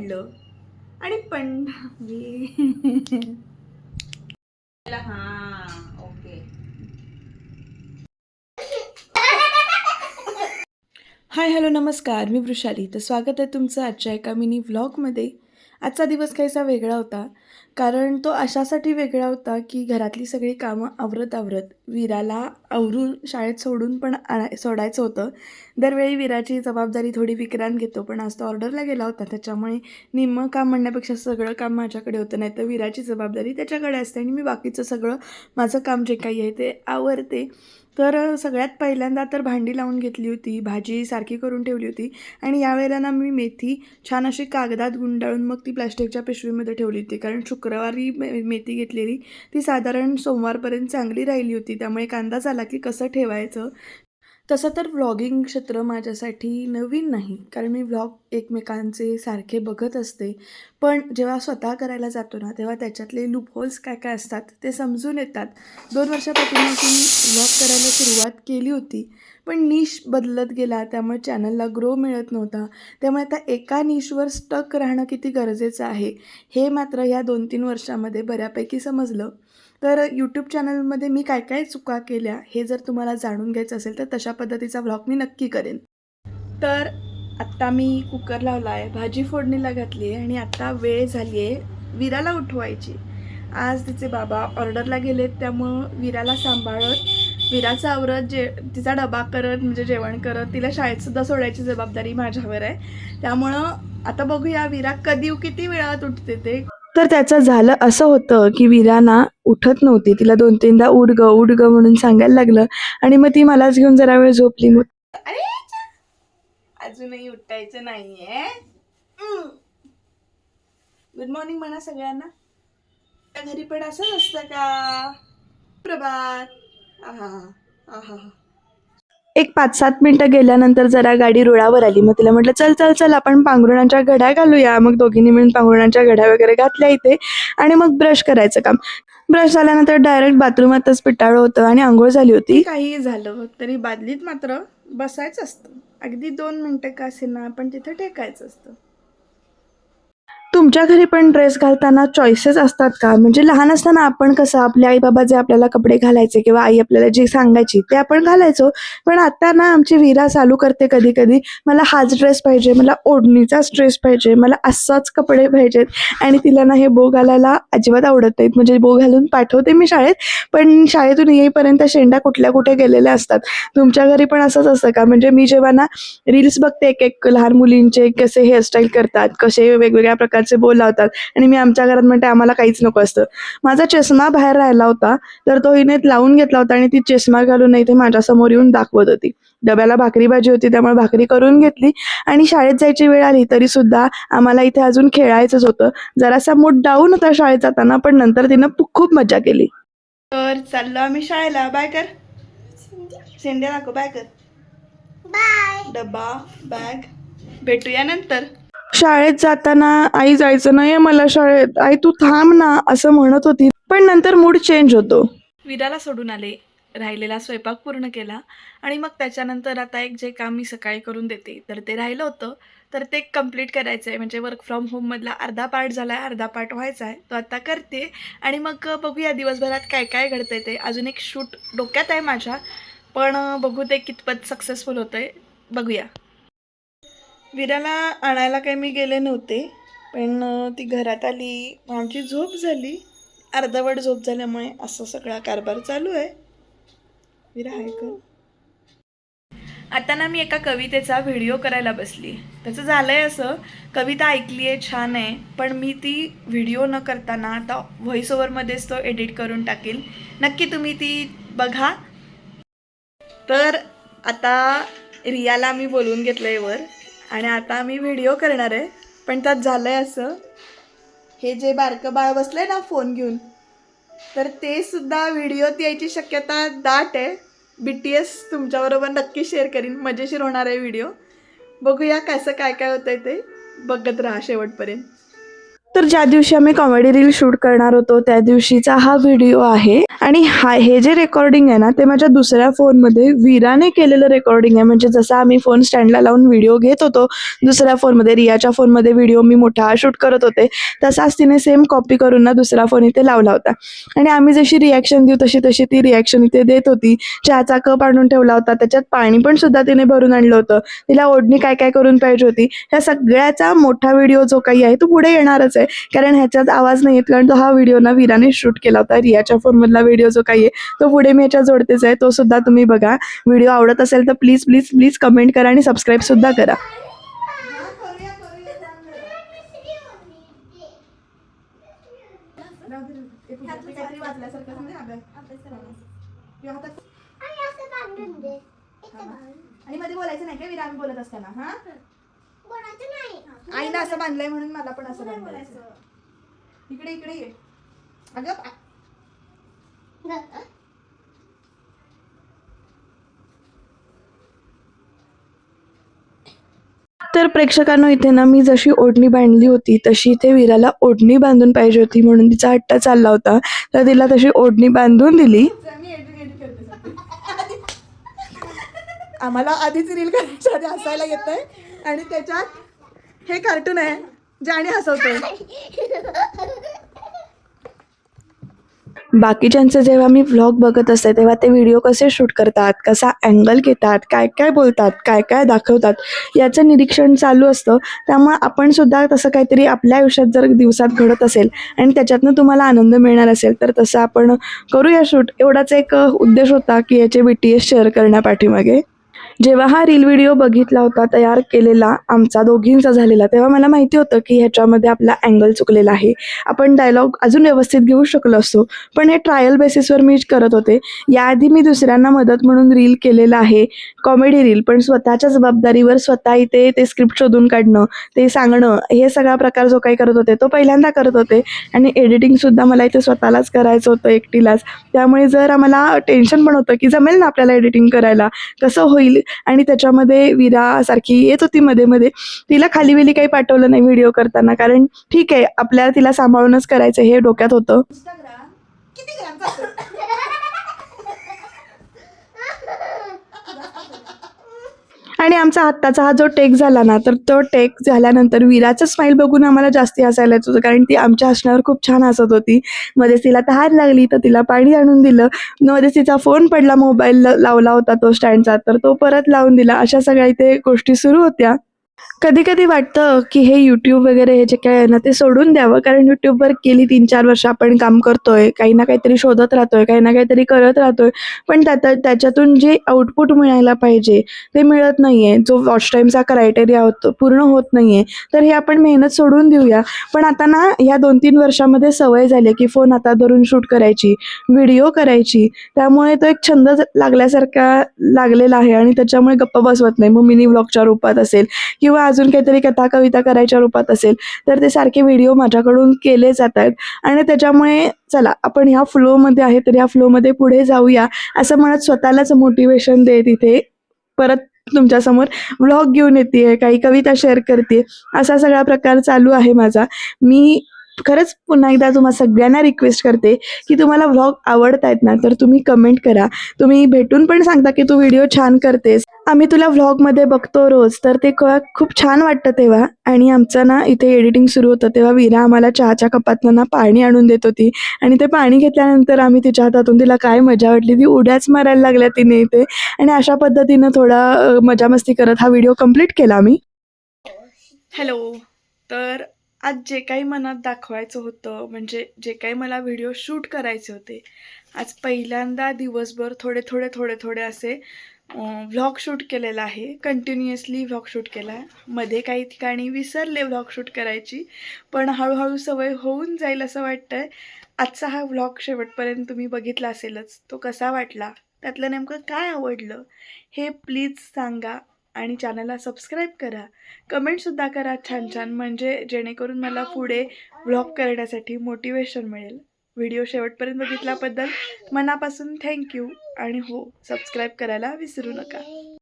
पडलं आणि पण हा ओके. हाय हॅलो नमस्कार, मी वृषाली. तर स्वागत आहे तुमचं आजच्या एका मिनी व्लॉगमध्ये. आजचा दिवस काहीसा वेगळा होता, कारण तो अशासाठी वेगळा होता की घरातली सगळी कामं आवरत वीराला आवरून शाळेत सोडून पण सोडायचं होतं. दरवेळी वीराची जबाबदारी थोडी विक्रांत घेतो, पण आज तो ऑर्डरला गेला होता, त्याच्यामुळे निम्मं काम म्हणण्यापेक्षा सगळं काम माझ्याकडे होतं. नाही तर वीराची जबाबदारी त्याच्याकडे असते आणि मी बाकीचं सगळं माझं काम जे काही आहे ते आवरते. तर सगळ्यात पहिल्यांदा तर भांडी लावून घेतली होती, भाजी सारखी करून ठेवली होती आणि यावेळेला ना मी मेथी छान अशी कागदात गुंडाळून मग ती प्लॅस्टिकच्या पिशवीमध्ये ठेवली होती, कारण शुक्रवारी मेथी घेतलेली ती साधारण सोमवारपर्यंत चांगली राहिली होती. त्यामुळे एक अंदाज आला की कसं ठेवायचं. तसं तर व्लॉगिंग क्षेत्र माझ्यासाठी नवीन नाही, कारण मी व्लॉग एकमेकांचे सारखे बघत असते. पण जेव्हा स्वतः करायला जातो ना, तेव्हा त्याच्यातले लूपहोल्स काय काय असतात ते समजून येतात. 2 वर्षापासून मी व्लॉग करायला सुरुवात केली होती, पण निश बदलत गेला, त्यामुळे चॅनलला ग्रो मिळत नव्हता. त्यामुळे आता एका निशवर स्टक राहणं किती गरजेचं आहे, हे मात्र ह्या 2-3 वर्षामध्ये बऱ्यापैकी समजलं. तर यूट्यूब चॅनलमध्ये मी काय काय चुका केल्या हे जर तुम्हाला जाणून घ्यायचं असेल तर तशा पद्धतीचा व्लॉग मी नक्की करेन. तर आत्ता मी कुकर लावला आहे, भाजी फोडणीला घातली आहे आणि आत्ता वेळ झाली आहे वीराला उठवायची. आज तिचे बाबा ऑर्डरला गेलेत, त्यामुळं वीराला सांभाळत, वीराचं आवरत, तिचा डबा करत म्हणजे जेवण करत तिला शाळेतसुद्धा सोडायची जबाबदारी माझ्यावर आहे. त्यामुळं आता बघूया वीरा किती वेळात उठते ते. तर त्याचं झालं असं होतं की वीरा ना उठत नव्हती, तिला 2-3दा उठ ग म्हणून सांगायला लागलं आणि मग ती मलाच घेऊन जरा वेळ झोपली. मग अरे अजूनही उठायचं नाहीये. गुड मॉर्निंग म्हणा सगळ्यांना. त्या घरी पण असंच असतं का? प्रभात. आहा आहा. एक 5-7 मिनिटं गेल्यानंतर जरा गाडी रुळावर आली. मग तिला म्हटलं चल चल चल आपण पांघरुणाच्या घड्या घालूया. मग दोघींनी मिळून पांघरुणाच्या घड्या वगैरे घातल्या इथे आणि मग ब्रश करायचं काम. ब्रश झाल्यानंतर डायरेक्ट बाथरूमातच पिटाळं होतं आणि आंघोळ झाली होती. काही झालं तरी बादलीत मात्र बसायचं असतं. अगदी 2 मिनिटं का असेना, पण तिथं टेकायचं असतं. तुमच्या घरी पण ड्रेस घालताना चॉईसेस असतात का? म्हणजे लहान असताना आपण कसं आपले आई बाबा जे आपल्याला कपडे घालायचे किंवा आई आपल्याला जे सांगायची ते आपण घालायचो. पण आता ना आमची वीरा चालू करते कधी कधी, मला हाच ड्रेस पाहिजे, मला ओढणीचाच ड्रेस पाहिजे, मला असाच कपडे पाहिजेत. आणि तिला ना हे बो घालायला अजिबात आवडत नाहीत. म्हणजे बो घालून पाठवते मी शाळेत, पण शाळेतून येईपर्यंत शेंडा कुठल्या कुठे गेलेल्या असतात. तुमच्या घरी पण असंच असतं का? म्हणजे मी जेव्हा ना रील्स बघते एक एक लहान मुलींचे, कसे हेअरस्टाईल करतात, कसे वेगवेगळ्या प्रकारचे बो लावतात आणि मी आमच्या घरात म्हणते आम्हाला काहीच नको असतं. माझा चष्मा बाहेर राहिला होता, तर तो हिने लावून घेतला होता आणि ती चष्मा घालून नाही ते माझ्यासमोर येऊन दाखवत होती. डब्याला भाकरी भाजी होती, त्यामुळे भाकरी करून घेतली आणि शाळेत जायची वेळ आली तरी सुद्धा आम्हाला इथे अजून खेळायचंच होतं. जरासा मूड डाऊन होता शाळेत जाताना, पण नंतर तिनं खूप मजा केली. तर चाललो आम्ही शाळेला. बाय कर, शेंड्या दाखव, बाय कर. बाय. डब्बा, बॅग, भेटूया नंतर. शाळेत जाताना आई जायचं नाहीये मला शाळेत, आई तू थांब ना असं म्हणत होती, पण नंतर मूड चेंज होतो. विराला सोडून आले, राहिलेला स्वयंपाक पूर्ण केला आणि मग त्याच्यानंतर आता एक जे काम मी सकाळी करून देते तर ते राहिलं होतं, तर ते कंप्लीट करायचं आहे. म्हणजे वर्क फ्रॉम होममधला अर्धा पार्ट झाला आहे, अर्धा पार्ट व्हायचा आहे, तो आता करते आणि मग बघूया दिवसभरात काय काय घडतंय ते. अजून एक शूट डोक्यात आहे माझ्या, पण बघू ते कितपत सक्सेसफुल होतंय, बघूया. विराला आणायला काही मी गेले नव्हते, पण ती घरात आली, आमची झोप झाली. अर्धवट झोप झाल्यामुळे असं सगळा कारभार चालू आहे. विरा हाय कर. आता ना मी एका कवितेचा व्हिडिओ करायला बसली. त्याचं झालंय असं, कविता ऐकली आहे, छान आहे, पण मी ती व्हिडिओ न करताना आता व्हॉइस ओव्हरमध्येच तो एडिट करून टाकेल. नक्की तुम्ही ती बघा. तर आता रियाला मी बोलवून घेतलंय वर आणि आता मी व्हिडिओ करणार आहे. पण त्यात झालंय असं, हे जे बारकं बाळ बसलंय ना फोन घेऊन, तर ते सुद्धा व्हिडिओत यायची शक्यता दाट आहे. BTS तुमच्याबरोबर नक्की शेअर करीन, मजेशीर होणार आहे व्हिडिओ. बघूया कसं काय काय होतंय ते, बघत राहा शेवटपर्यंत. तर ज्या दिवशी आम्ही कॉमेडी रील शूट करणार होतो त्या दिवशीचा हा व्हिडिओ आहे. आणि हे जे रेकॉर्डिंग आहे ना ते माझ्या दुसऱ्या फोनमध्ये वीराने केलेलं रेकॉर्डिंग आहे. म्हणजे जसं आम्ही फोन स्टँडला लावून व्हिडिओ घेत होतो दुसऱ्या फोनमध्ये, रियाच्या फोनमध्ये व्हिडिओ मी मोठा शूट करत होते, तसाच तिने सेम कॉपी करून ना दुसरा फोन इथे लावला होता. आणि आम्ही जशी रिॲक्शन देऊ तशी तशी ती रिॲक्शन इथे देत होती. चहाचा कप आणून ठेवला होता, त्याच्यात पाणी पण सुद्धा तिने भरून आणलं होतं. तिला ओढणी काय काय करून पाहिजे होती, ह्या सगळ्याचा मोठा व्हिडिओ जो काही आहे तो पुढे येणारच आहे. कारण ह्याच्यात आवाज नाही येत, कारण तो हा व्हिडिओ ना वीराने शूट केला होता. रियाच्या फोनमधला व्हिडिओ जो काही आहे तो पुढे मी ह्याच्यात जोडतेच आहे, तो सुद्धा तुम्ही बघा. व्हिडिओ आवडत असेल तर प्लीज प्लीज प्लीज कमेंट करा आणि सबस्क्राईब सुद्धा करा. आणि मध्ये बोलायचं नाही का वीरा आम्ही बोलत असताना? हा बोलायचं नाही. आईला असं बांधलंय म्हणून मला पण असं बोलायचं. इकडे इकडे ये अगं. तर प्रेक्षकांनो इथे ना मी जशी ओढणी बांधली होती तशी इथे वीराला ओढणी बांधून पाहिजे होती म्हणून तिचा हट्ट चालला होता. तर तिला तशी ओढणी बांधून दिली. आम्हाला आधीच रील करायच्या आधी हसायला येतंय आणि त्याच्यात हे कार्टून आहे जे आणि हसवतोय. बाकीच्यांचे जेव्हा मी व्लॉग बघत असते तेव्हा ते व्हिडिओ कसे शूट करतात, कसा अँगल घेतात, काय काय बोलतात, काय काय दाखवतात याचं निरीक्षण चालू असतं. त्यामुळे आपण सुद्धा तसं काहीतरी आपल्या आयुष्यात जर दिवसात घडत असेल आणि त्याच्यातनं तुम्हाला आनंद मिळणार असेल तर तसं आपण करूया शूट. एवढाच एक उद्देश होता की याचे BTS शेअर करण्यापाठीमागे. जेव्हा हा रील व्हिडिओ बघितला होता तयार केलेला आमचा दोघींचा झालेला, तेव्हा मला माहिती होतं की ह्याच्यामध्ये आपला अँगल चुकलेला आहे. आपण डायलॉग अजून व्यवस्थित घेऊ शकलो असतो, पण हे ट्रायल बेसिसवर मी करत होते. याआधी मी दुसऱ्यांना मदत म्हणून रील केलेला आहे, कॉमेडी रील, पण स्वतःच्या जबाबदारीवर स्वतः इथे ते स्क्रिप्ट शोधून काढणं, ते सांगणं, हे सगळा प्रकार जो काही करत होते तो पहिल्यांदा करत होते. आणि एडिटिंगसुद्धा मला इथे स्वतःलाच करायचं होतं एकटीलाच. त्यामुळे जर आम्हाला टेन्शन पण होतं की जमेल ना आपल्याला एडिटिंग करायला, कसं होईल. आणि त्याच्यामध्ये वीरा सारखी येत होती मध्ये मध्ये, तिला खाली वेली काही पाठवलं नाही व्हिडिओ करताना, कारण ठीक आहे आपल्याला तिला सांभाळूनच करायचं हे डोक्यात होतं. आणि आमचा आत्ताचा हा जो टेक झाला ना तर तो टेक झाल्यानंतर वीराचं स्माईल बघून आम्हाला जास्ती हसायला येत होतं, कारण ती आमच्या हसण्यावर खूप छान हसत होती. मध्येच तिला तहान लागली तर तिला पाणी आणून दिलं, मध्येच तिचा फोन पडला, मोबाईल लावला होता तो स्टँडचा तर तो परत लावून दिला. अशा सगळ्या इथे गोष्टी सुरू होत्या. कधी कधी वाटतं की हे यूट्यूब वगैरे हे जे काय आहे ना ते सोडून द्यावं, कारण यूट्यूबवर गेली 3-4 वर्ष आपण काम करतोय, काही ना काहीतरी शोधत राहतोय, काही ना काहीतरी करत राहतोय, पण त्याच्यातून जे आउटपुट मिळायला पाहिजे ते मिळत नाहीये. जो वॉच टाईमचा क्रायटेरिया होतो पूर्ण होत नाहीये, तर हे आपण मेहनत सोडून देऊया. पण आता ना या 2-3 वर्षामध्ये सवय झाली की फोन हातात धरून शूट करायची, व्हिडिओ करायची, त्यामुळे तो एक छंद लागल्यासारखा लागलेला आहे. आणि त्याच्यामुळे गप्प बसवत नाही. मग मिनी व्लॉगच्या रूपात असेल किंवा अजून काहीतरी कथा कविता करायच्या रूपात असेल तर ते सारखे व्हिडिओ माझ्याकडून केले जात आहेत. आणि त्याच्यामुळे चला आपण ह्या फ्लोमध्ये आहे तर ह्या फ्लोमध्ये पुढे जाऊया असं म्हणत स्वतःलाच मोटिवेशन देत इथे परत तुमच्यासमोर व्लॉग घेऊन येते, काही कविता शेअर करते, असा सगळा प्रकार चालू आहे माझा. मी खरंच पुन्हा एकदा तुम्हा सगळ्यांना रिक्वेस्ट करते की तुम्हाला व्लॉग आवडत आहेत ना तर तुम्ही कमेंट करा. तुम्ही भेटून पण सांगता की तू व्हिडिओ छान करतेस, आम्ही तुला व्लॉगमध्ये बघतो रोज, तर ते खूप छान वाटतं तेव्हा. आणि आमचं ना इथे एडिटिंग सुरू होतं तेव्हा वीरा आम्हाला चहाच्या कपातनं ना पाणी आणून देत होती. आणि ते पाणी घेतल्यानंतर आम्ही तिच्या हातातून तिला काय मजा वाटली, ती उड्याच मारायला लागल्या तिने इथे. आणि अशा पद्धतीनं थोडा मजा मस्ती करत हा व्हिडिओ कंप्लीट केला आम्ही. हॅलो. तर आज जे काही मनात दाखवायचं होतं, म्हणजे जे काही मला व्हिडिओ शूट करायचे होते, आज पहिल्यांदा दिवसभर थोडे थोडे थोडे थोडे असे व्लॉग शूट केलेला आहे. कंटिन्युअसली व्लॉग शूट केला आहे. मध्ये काही ठिकाणी विसरले व्लॉग शूट करायची, पण हळूहळू सवय होऊन जाईल असं वाटतं आहे. आजचा हा व्लॉग शेवटपर्यंत तुम्ही बघितला असेलच. तो कसा वाटला, त्यातलं नेमकं काय आवडलं हे प्लीज सांगा. आणि चॅनलला सबस्क्राईब करा, कमेंटसुद्धा करा छान छान, म्हणजे जेणेकरून मला पुढे व्लॉग करण्यासाठी मोटिवेशन मिळेल. व्हिडिओ शेवटपर्यंत बघितल्याबद्दल मनापासून थँक्यू. आणि हो, सबस्क्राईब करायला विसरू नका.